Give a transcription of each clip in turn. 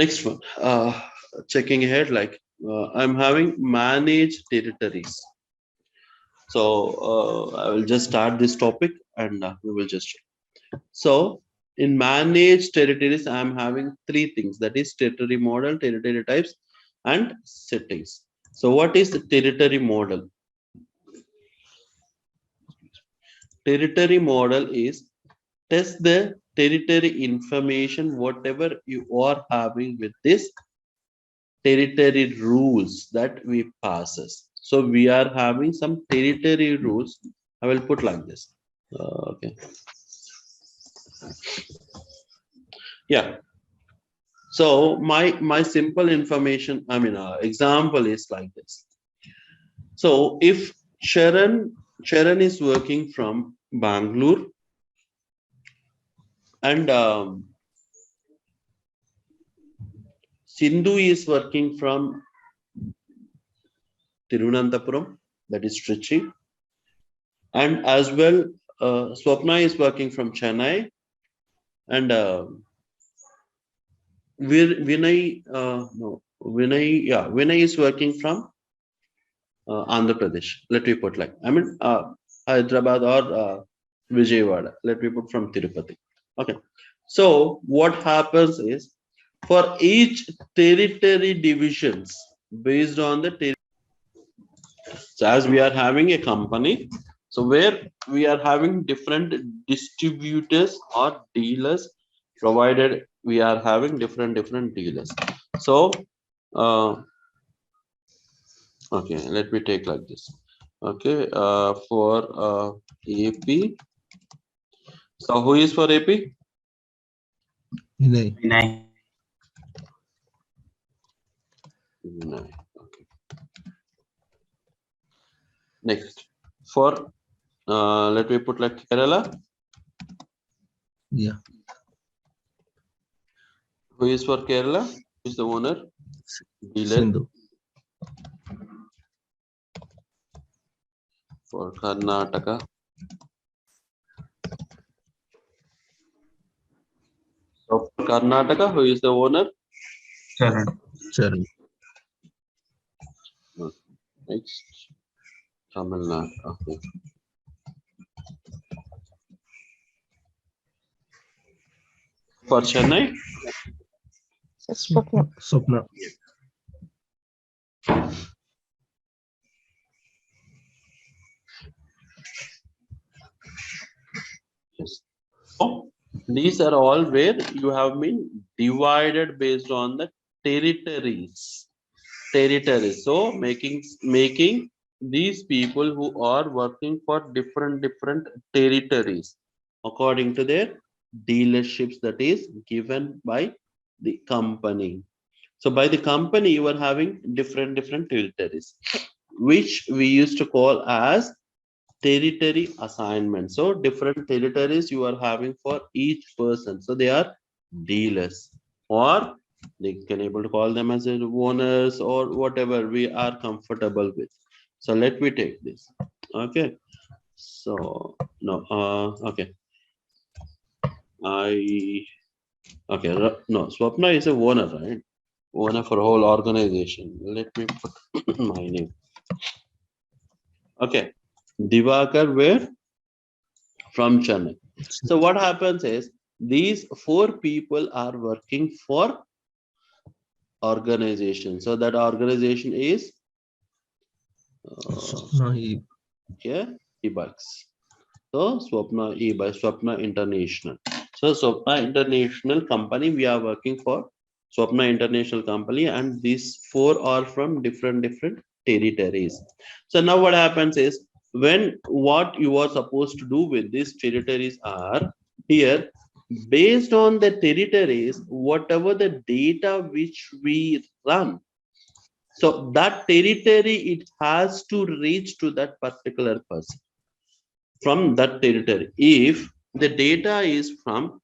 Next one, checking ahead, like I'm having managed territories. So I will just start this topic and we will just check. So in managed territories, I'm having three things, that is territory model, territory types, and settings. So what is the territory model? Territory model is test the territory information, whatever you are having with this territory rules that we passes. So we are having some territory rules. I will put like this. Okay. Yeah. So my simple information, I mean, example is like this. So if Sharon is working from Bangalore and Sindhu is working from Tirunantapuram, that is Trichy, and as well Swapna is working from Chennai, and Vinay is working from Andhra Pradesh. Let me put like, I mean, Hyderabad or Vijayawada. Let me put from Tirupati. Okay. So what happens is, for each territory divisions based on the territory. So as we are having a company, so where we are having different distributors or dealers, provided we are having different dealers. So okay, let me take like this. Okay, for AP. So who is for AP? Vinay. No. Okay. Next, for let me put like Kerala. Yeah. Who is for Kerala? Who is the owner? Dealer. Sindhu. For Karnataka. So for Karnataka, who is the owner? Charan. Next, Tamil Nadu. Okay. For Chennai, Swapna. yes. So these are all where you have been divided based on the territories. Territories. So making these people who are working for different territories according to their dealerships that is given by the company. So by the company, you are having different territories, which we used to call as territory assignment. So different territories you are having for each person. So they are dealers, or they can able to call them as owners or whatever we are comfortable with. So let me take this. Okay. So no. Okay. Okay. No. Swapna is a owner, right? Owner for whole organization. Let me put my name. Okay. Divakar where? From Chennai. So what happens is, these four people are working for organization. So that organization is e-bikes. So Swapna e-bikes, Swapna International. So Swapna International company we are working for. Swapna International company, and these four are from different territories. So now what happens is, when what you are supposed to do with these territories are here, based on the territories, whatever the data which we run, so that territory, it has to reach to that particular person from that territory. If the data is from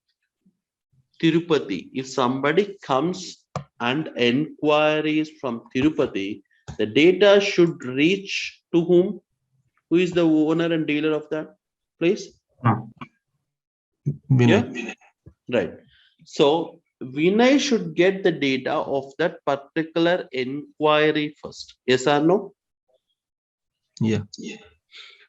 Tirupati, if somebody comes and inquiries from Tirupati, the data should reach to whom? Who is the owner and dealer of that place? Vinay. Yeah, right. So Vinay should get the data of that particular inquiry first. Yes or no? Yeah.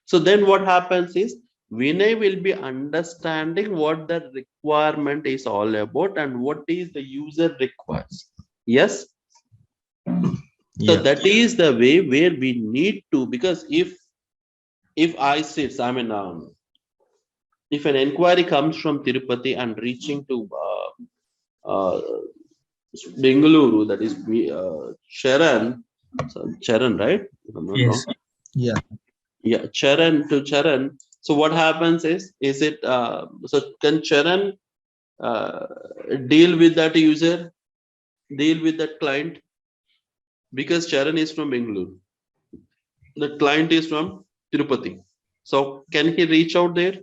So then what happens is Vinay will be understanding what the requirement is all about and what is the user requires. Yes. So Yeah. that is the way where we need to, because if I sit, I mean, if an inquiry comes from Tirupati and reaching to Bengaluru, that is Charan, so Charan, right? If I'm not wrong. Yes. Yeah. Yeah, Charan to Charan. So what happens is it so can Charan uh, deal with that user, deal with that client, because Charan is from Bengaluru, the client is from Tirupati. So can he reach out there?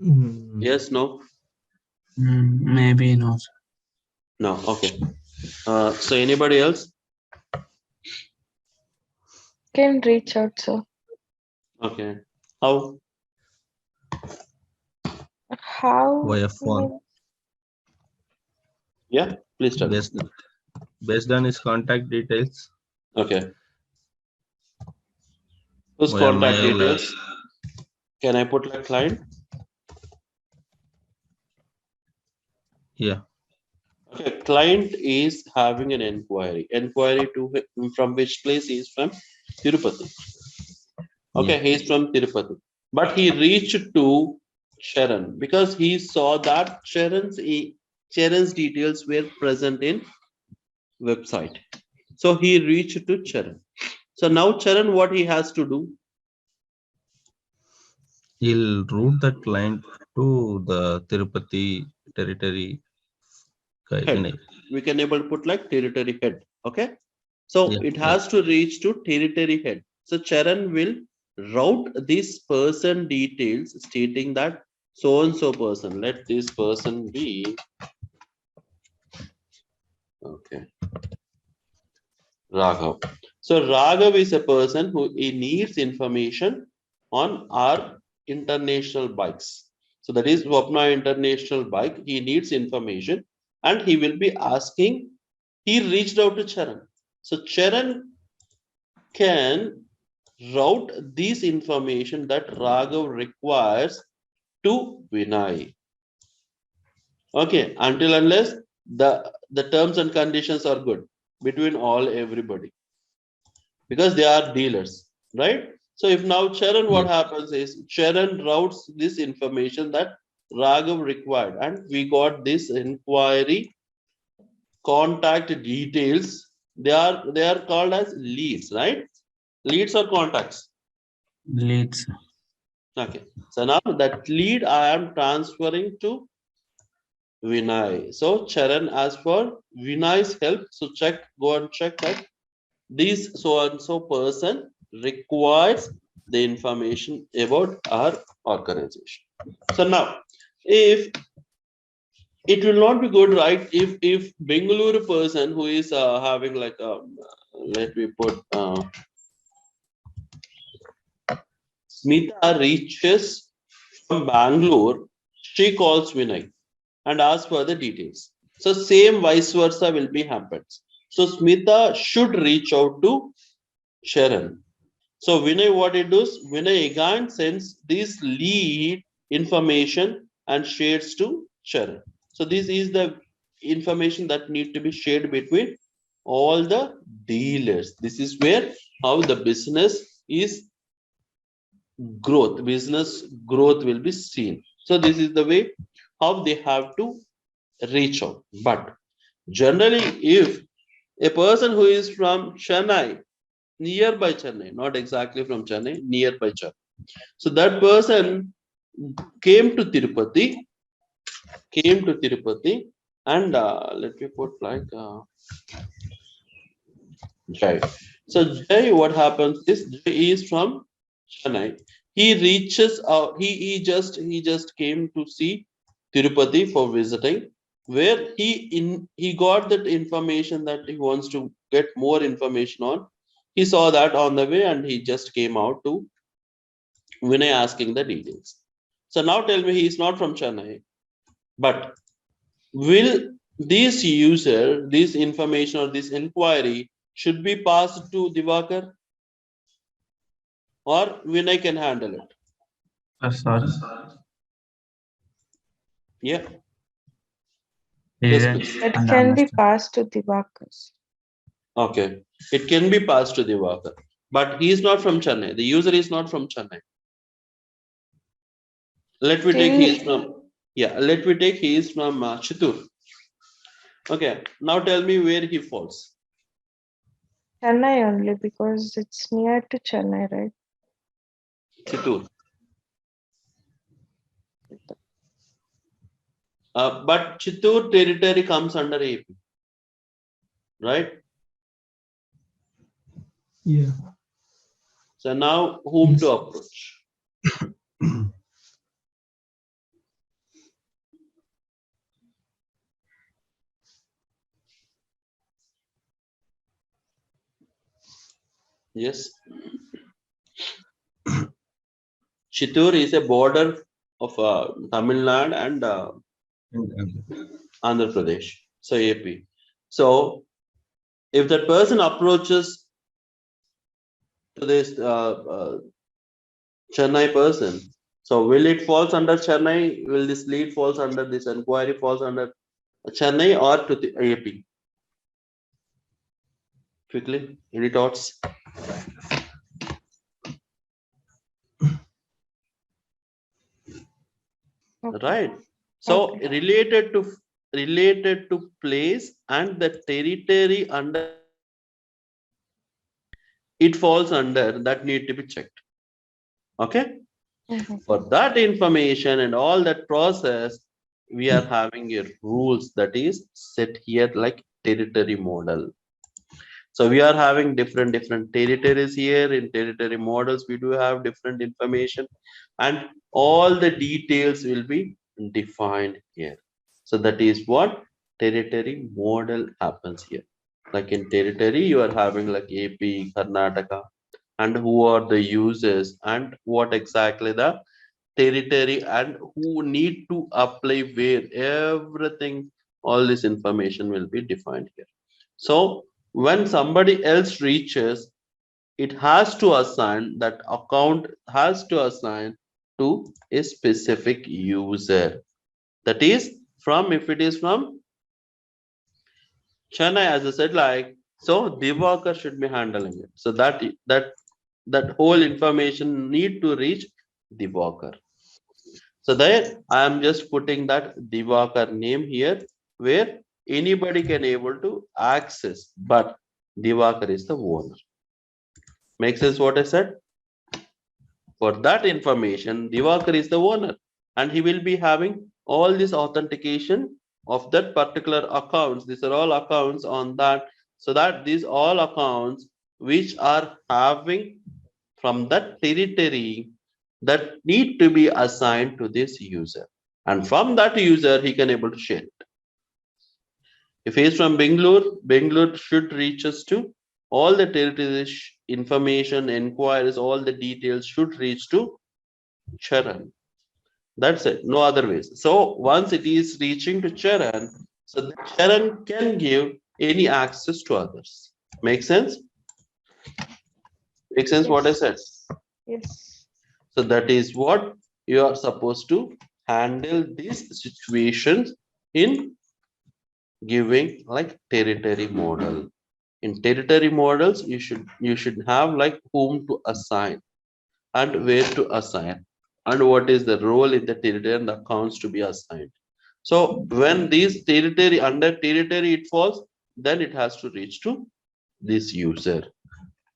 Mm, Yes, no, Maybe not. no. Okay. So anybody else? Can reach out, sir. Okay. How? How? via phone. Yeah. Please tell me. Based on his contact details Okay. Whose via contact mail. details? Can I put like client? Yeah. Okay, client is having an inquiry. Inquiry to from which place he is from? Tirupati. Okay, Yeah. he is from Tirupati. But he reached to Sharon because he saw that Sharon's details were present in website. So he reached to Sharon. So now Sharon, what he has to do? He'll route that client to the Tirupati territory guy, Head. Vinay. We can able to put like territory head. Okay. So Yeah. it Yeah. has to reach to territory head. So Charan will route this person details stating that so and so person. Let this person be okay. Raghav. So Raghav is a person who he needs information on our international bikes. So that is Swapna International Bike. He needs information and he will be asking. He reached out to Charan. So Charan can route this information that Raghav requires to Vinay. Okay, until unless the terms and conditions are good between all everybody, because they are dealers, right? So if now Charan, what Yeah. happens is Charan routes this information that Raghav required, and we got this inquiry contact details. They are called as leads, right? Leads or contacts. Leads. Okay. So now that lead I am transferring to Vinay. So Charan asked for Vinay's help. So go and check that this so and so person requires the information about our organization. So now, if it will not be good, right? If Bengaluru person who is having like let me put Smita reaches from Bangalore, she calls Vinay and asks for the details. So same vice versa will be happens. So Smita should reach out to Sharon. So Vinay, what it does, Vinay again sends this lead information and shares to Sharon. So this is the information that need to be shared between all the dealers. This is where how the business growth will be seen. So this is the way how they have to reach out. But generally, if a person who is from Chennai, nearby Chennai, not exactly from Chennai, nearby Chennai, so that person came to tirupati and let me put like Jai. So Jai, what happens is Jai is from Chennai. He reaches out. He just came to see Tirupati for visiting, where he got that information that he wants to get more information on. He saw that on the way, and he just came out to Vinay asking the details. So now tell me, he is not from Chennai, but will this user, this information or this inquiry should be passed to Divakar or Vinay can handle it? Sorry. Yeah, yes, Didn't please. It can be understand. passed to Divakar. Okay, it can be passed to Divakar, but he is not from Chennai. The user is not from Chennai. Let me take he is Still, from, yeah, let me take he is from Chittoor. Okay, now tell me where he falls. Chennai only because it's near to Chennai, right? Chittoor. But Chittoor territory comes under AP, right? Yeah. So now whom Yes. to approach? Yes, Chittoor is a border of Tamil Nadu and Andhra Pradesh, so AP. So if that person approaches to this Chennai person, so will it falls under Chennai? Will this lead falls under this inquiry falls under Chennai or to the AP? Quickly, any thoughts? Okay. Right. So Okay. related to place and the territory under it falls under that need to be checked. Okay. Mhm. For that information and all that process, we are having a rules that is set here like territory model. So we are having different territories here. In territory models, we do have different information, and all the details will be defined here. So that is what territory model happens here. Like in territory, you are having like AP, Karnataka, and who are the users and what exactly the territory and who need to apply where. Everything, all this information will be defined here. So when somebody else reaches, it has to assign that account has to assign to a specific user. That is from if it is from Chennai, as I said, like so Divakar should be handling it. So that whole information need to reach Divakar. So there I am just putting that Divakar name here where anybody can able to access, but Divakar is the owner. Makes sense what I said? For that information, Divakar is the owner and he will be having all this authentication of that particular accounts. These are all accounts on that. So that these all accounts which are having from that territory that need to be assigned to this user. And from that user, he can able to share it. If he is from Bangalore, Bangalore should reach us to all the territories, information, inquiries, all the details should reach to Charan. That's it, no other ways. So once it is reaching to Charan, so the Charan can give any access to others. Make sense? Make sense what I said? Yes. Yes. So that is what you are supposed to handle these situations in giving like territory model. In territory models, you should have like whom to assign and where to assign and what is the role in the territory and the accounts to be assigned. So when these territory under territory it falls, then it has to reach to this user.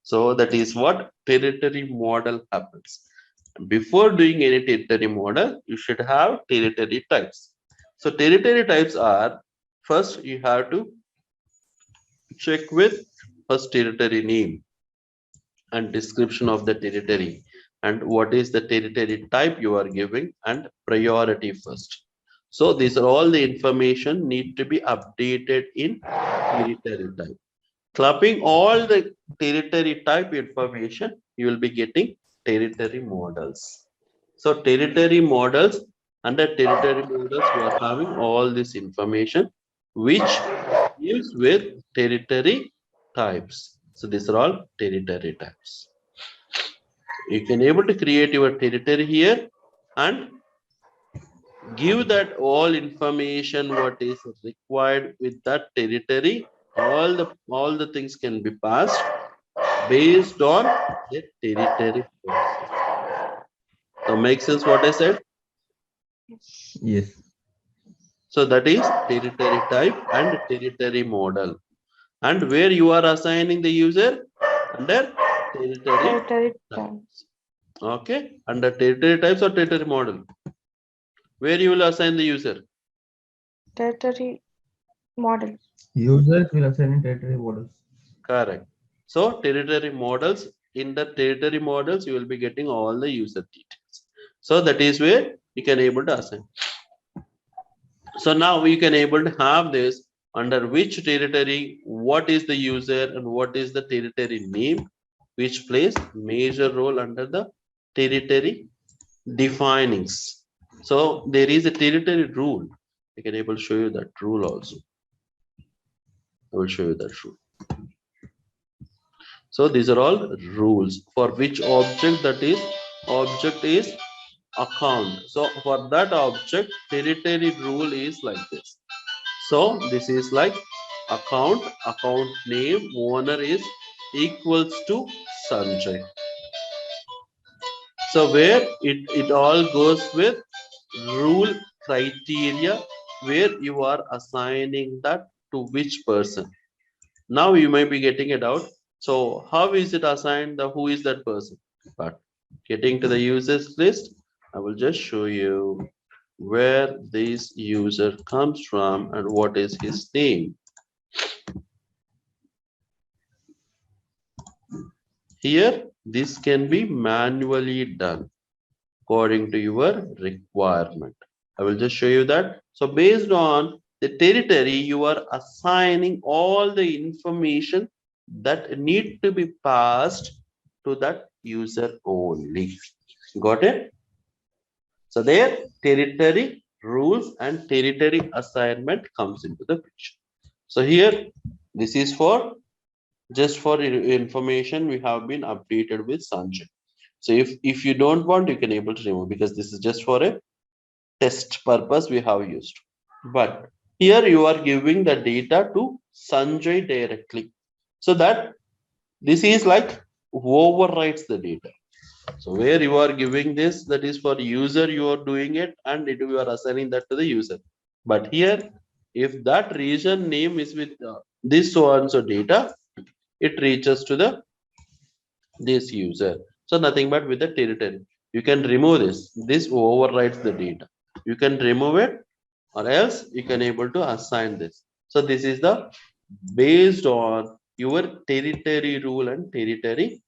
So that is what territory model happens. Before doing any territory model, you should have territory types. So territory types are first you have to check with first territory name and description of the territory and what is the territory type you are giving and priority first. So these are all the information need to be updated in territory type. Clubbing all the territory type information, you will be getting territory models. So territory models Under territory models, we are having all this information, which deals with territory types. So these are all territory types. You can able to create your territory here and give that all information what is required with that territory. All the things can be passed based on the territory process. So make sense what I said? Yes. So that is territory type and territory model. And where you are assigning the user under territory Territory type. types. Okay, under territory types or territory model. Where you will assign the user? Territory model. Users will assign in territory models. Correct. So territory models, in the territory models, you will be getting all the user details. So that is where you can able to assign. So now we can able to have this under which territory, what is the user and what is the territory name, which plays major role under the territory definings. So there is a territory rule. I can able to show you that rule also. I will show you that rule. So these are all rules for which object, that is object is account. So for that object, territory rule is like this. So this is like account name, owner is equals to Sanjay. So where it all goes with rule criteria, where you are assigning that to which person. Now you may be getting it out. So how is it assigned? Who is that person? But getting to the users list, I will just show you where this user comes from and what is his name. Here, this can be manually done according to your requirement. I will just show you that. So based on the territory, you are assigning all the information that need to be passed to that user only. Got it? So there, territory rules and territory assignment comes into the picture. So here, this is for just for information, we have been updated with Sanjay. So if you don't want, you can able to remove, because this is just for a test purpose we have used. But here you are giving the data to Sanjay directly. So that this is like overwrites the data. So where you are giving this, that is for user, you are doing it, and you are assigning that to the user. But here, if that region name is with this so and so data, it reaches to the this user. So nothing but with the territory. You can remove this. This overrides the data. You can remove it, or else you can able to assign this. So this is the based on your territory rule and territory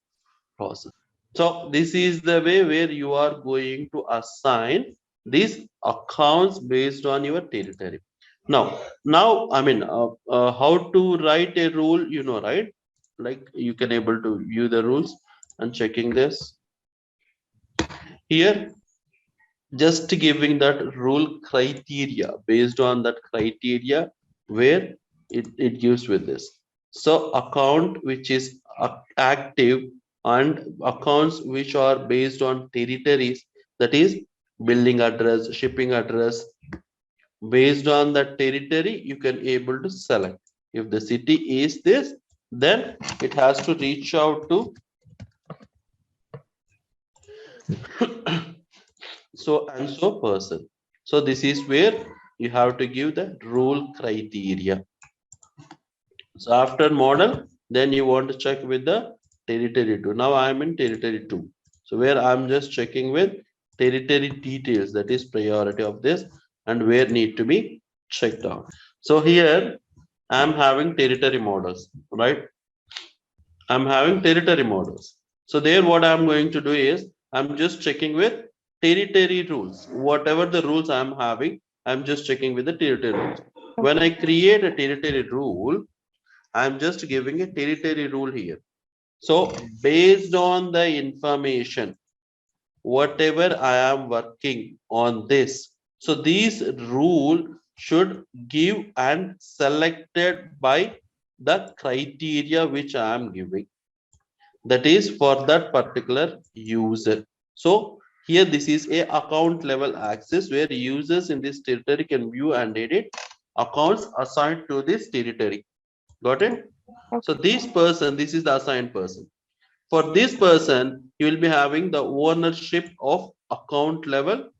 process. So this is the way where you are going to assign these accounts based on your territory. Now, I mean, how to write a rule, you know, right? Like you can able to view the rules and checking this here, just giving that rule criteria based on that criteria where it gives with this. So account which is active and accounts which are based on territories, that is building address, shipping address, based on that territory you can able to select. If the city is this, then it has to reach out to so and so person. So this is where you have to give the rule criteria. So after model, then you want to check with the territory 2. Now I am in territory 2. So where I'm just checking with territory details, that is priority of this, and where need to be checked out. So here I'm having territory models, right? I'm having territory models. So there what I'm going to do is I'm just checking with territory rules. Whatever the rules I'm having, I'm just checking with the territory rules. When I create a territory rule, I'm just giving a territory rule here. So based on the information, whatever I am working on this, So these rule should give and selected by the criteria which I am giving. That is for that particular user. So here this is a account level access where users in this territory can view and edit accounts assigned to this territory. Got it? So Okay. this is the assigned person. For this person, you will be having the ownership of account level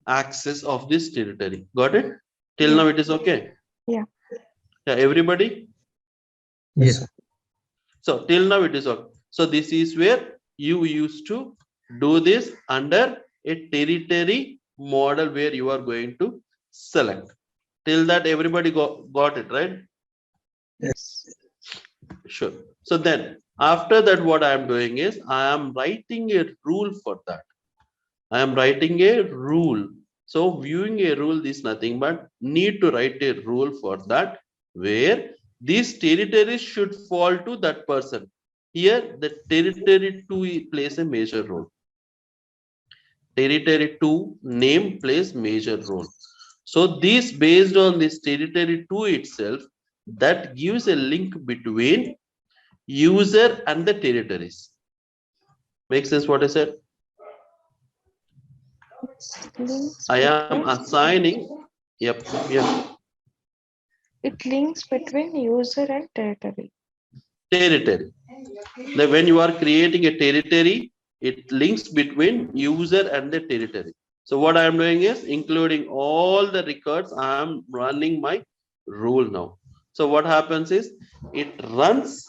access of this territory. Got it? Till Yeah. now it is okay. Yeah. Yeah, everybody. Yes. So till now it is okay. So this is where you used to do this under a territory model where you are going to select. Till that everybody got it, right? Yes. Sure. So then after that, what I am doing is I am writing a rule for that. I am writing a rule. So viewing a rule is nothing but need to write a rule for that where these territories should fall to that person. Here the territory 2 plays a major role. Territory 2 name plays major role. So this based on this territory 2 itself, that gives a link between user and the territories. Make sense what I said? It's links I am between. assigning. Yep. It links between user and territory. Territory. When you are creating a territory, it links between user and the territory. So what I am doing is including all the records. I am running my rule now. So what happens is it runs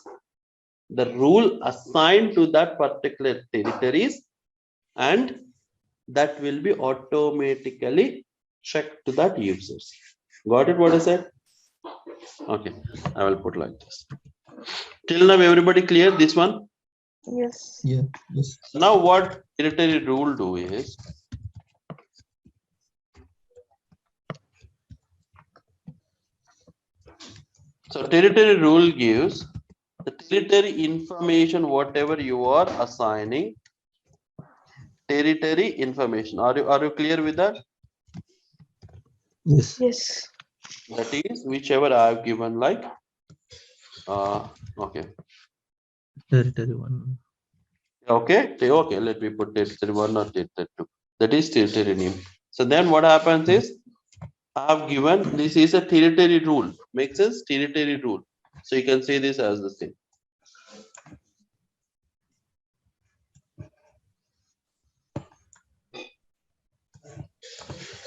the rule assigned to that particular territories, and that will be automatically checked to that users. Got it what I said? Okay, I will put like this. Till now everybody clear this one? Yes. Yeah. Yes. Now what territory rule do is, so territory rule gives the territory information whatever you are assigning. Territory information. Are you clear with that? Yes. Yes. That is whichever I have given like okay. Territory 1. Okay, let me put territory 1 or territory 2. That is territory name. So then what happens is I have given this is a territory rule. Makes sense? Territory rule. So you can see this as the same.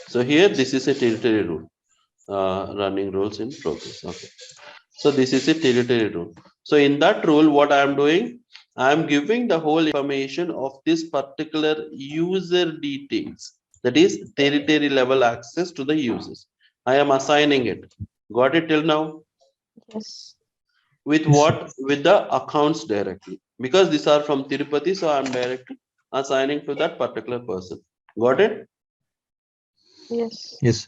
So here this is a territory rule. Running rules in progress. Okay. So this is a territory rule. So in that rule, what I am doing, I am giving the whole information of this particular user details. That is territory level access to the users. I am assigning it. Got it till now? Yes. With Yes. what? With the accounts directly. Because these are from Tirupati, so I am directly assigning to that particular person. Got it? Yes. Yes.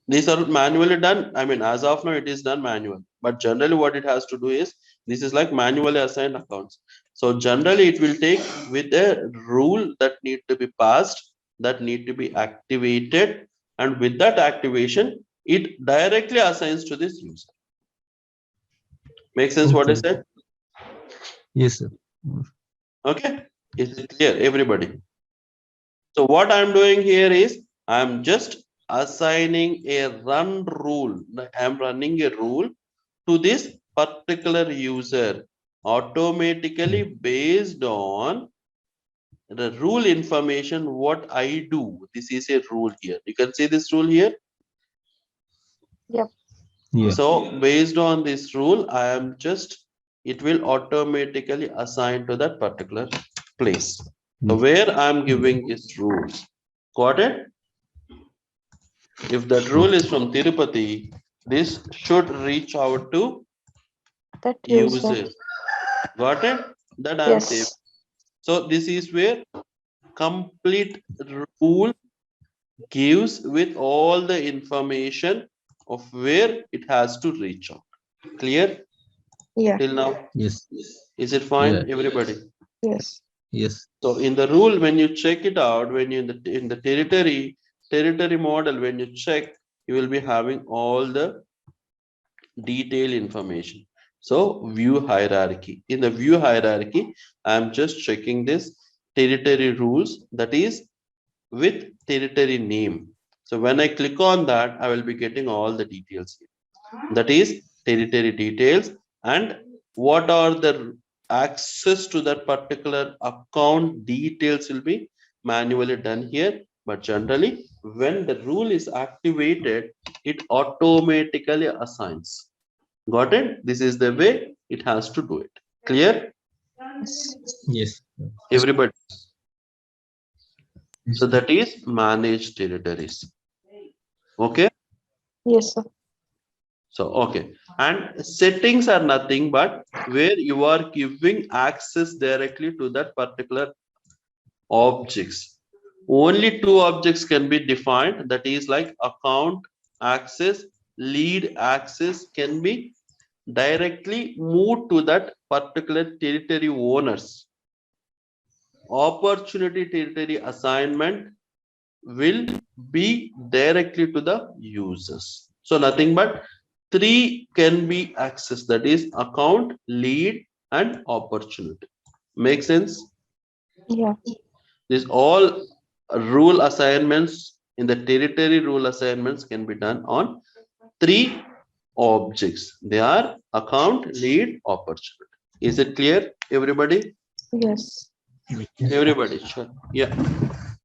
These are manually done. I mean, as of now, it is done manual. But generally, what it has to do is this is like manually assigned accounts. So generally, it will take with a rule that need to be passed, that need to be activated, and with that activation, it directly assigns to this user. Make sense what I Okay. said? Yes, sir. Okay, is it clear, everybody? So what I'm doing here is I'm just assigning a run rule. I'm running a rule to this particular user automatically based on the rule information what I do. This is a rule here. You can see this rule here. Yep. Yeah. So based on this rule, I am just, it will automatically assign to that particular place. So Yes. where I'm giving these rules. Got it? If that rule is Okay. from Tirupati, this should reach out to That user. user. Got it? That I'm saying. Yes. So this is where complete rule gives with all the information of where it has to reach out. Clear Yeah. till now? Yes. Is it Yeah. fine, everybody? Yes. Yes. So in the rule, when you check it out, when you in the territory, territory model, when you check, you will be having all the detailed information. So view hierarchy. In the view hierarchy, I'm just checking this territory rules, that is with territory name. So when I click on that, I will be getting all the details here. That is territory details and what are the access to that particular account details will be manually done here. But generally, when the rule is activated, it automatically assigns. Got it? This is the way it has to do it. Clear? Yes. Yes. Everybody. Yes, So sir. that is managed territories. Okay. Yes, sir. So, okay. And settings are nothing but where you are giving access directly to that particular objects. Only two objects can be defined, that is like account access, lead access can be directly moved to that particular territory owners. Opportunity territory assignment will be directly to the users. So nothing but three can be accessed, that is account, lead and opportunity. Make sense? Yeah. These all rule assignments in the territory rule assignments can be done on three objects. They are account, lead, opportunity. Is it clear, everybody? Yes. Yes, sir. Everybody, sure. Yeah.